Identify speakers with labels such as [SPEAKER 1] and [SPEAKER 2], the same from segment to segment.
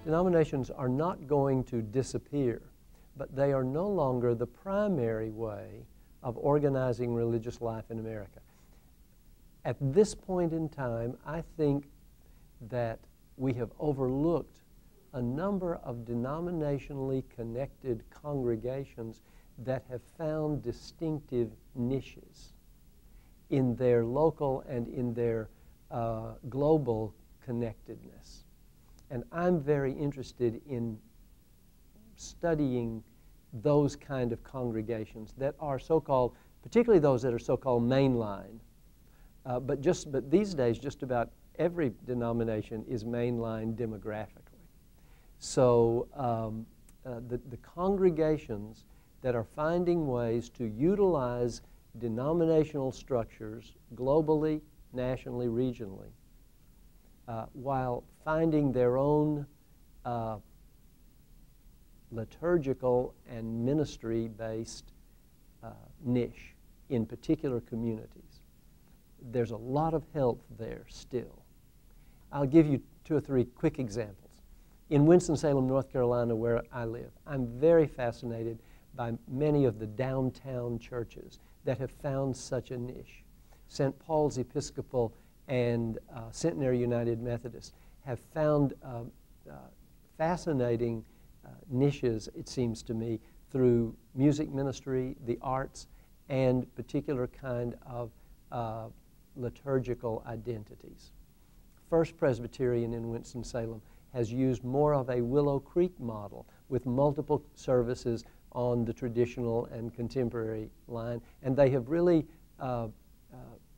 [SPEAKER 1] Denominations are not going to disappear, but they are no longer the primary way of organizing religious life in America. At this point in time, I think that we have overlooked a number of denominationally connected congregations that have found distinctive niches in their local and in their global connectedness. And I'm very interested in studying those kind of congregations that are so-called, particularly those that are so-called mainline. But these days, just about every denomination is mainline demographically. So the congregations that are finding ways to utilize denominational structures globally, nationally, regionally, while finding their own liturgical and ministry-based niche in particular communities. There's a lot of health there still. I'll give you 2 or 3 quick examples. In Winston-Salem, North Carolina, where I live, I'm very fascinated by many of the downtown churches that have found such a niche. St. Paul's Episcopal and Centenary United Methodist have found fascinating niches, it seems to me, through music ministry, the arts, and particular kind of liturgical identities. First Presbyterian in Winston-Salem has used more of a Willow Creek model with multiple services on the traditional and contemporary line, and they have really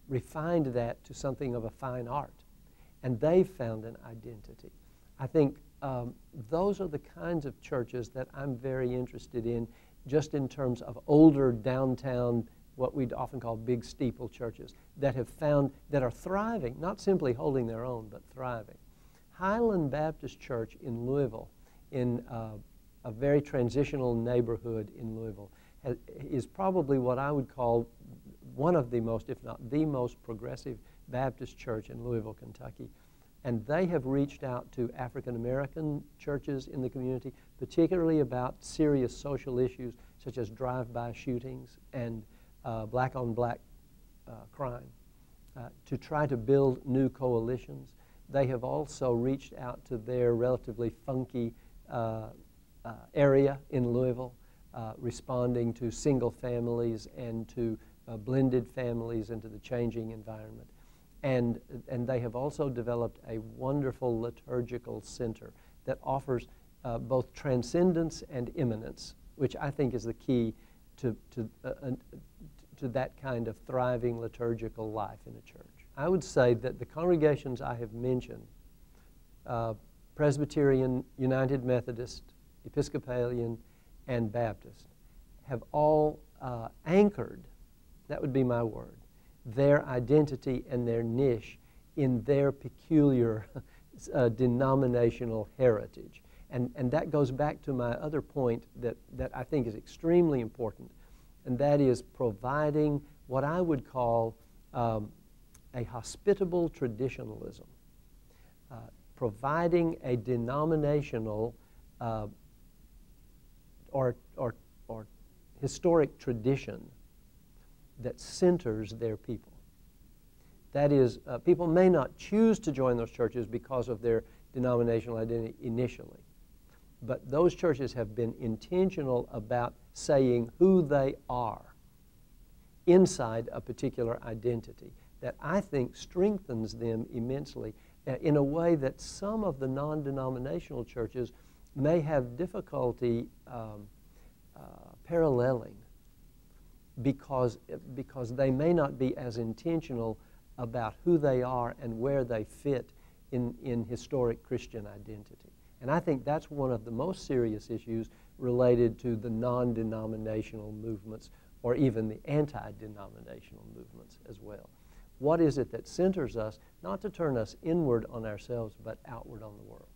[SPEAKER 1] refined that to something of a fine art, and they've found an identity. I think those are the kinds of churches that I'm very interested in, just in terms of older downtown, what we'd often call big steeple churches, that have found, that are thriving, not simply holding their own, but thriving. Highland Baptist Church in Louisville, in a very transitional neighborhood in Louisville, is probably what I would call one of the most, if not the most progressive Baptist church in Louisville, Kentucky. And they have reached out to African American churches in the community, particularly about serious social issues such as drive-by shootings and black-on-black crime, to try to build new coalitions. They have also reached out to their relatively funky area in Louisville, responding to single families and to blended families into the changing environment. And they have also developed a wonderful liturgical center that offers both transcendence and immanence, which I think is the key to that kind of thriving liturgical life in a church. I would say that the congregations I have mentioned, Presbyterian, United Methodist, Episcopalian, and Baptist, have all anchored, that would be my word, their identity and their niche in their peculiar denominational heritage. And that goes back to my other point that I think is extremely important, and that is providing what I would call a hospitable traditionalism, providing a denominational or historic tradition that centers their people. That is, people may not choose to join those churches because of their denominational identity initially, but those churches have been intentional about saying who they are inside a particular identity that I think strengthens them immensely in a way that some of the non-denominational churches may have difficulty paralleling because they may not be as intentional about who they are and where they fit in historic Christian identity. And I think that's one of the most serious issues related to the non-denominational movements or even the anti-denominational movements as well. What is it that centers us, not to turn us inward on ourselves, but outward on the world?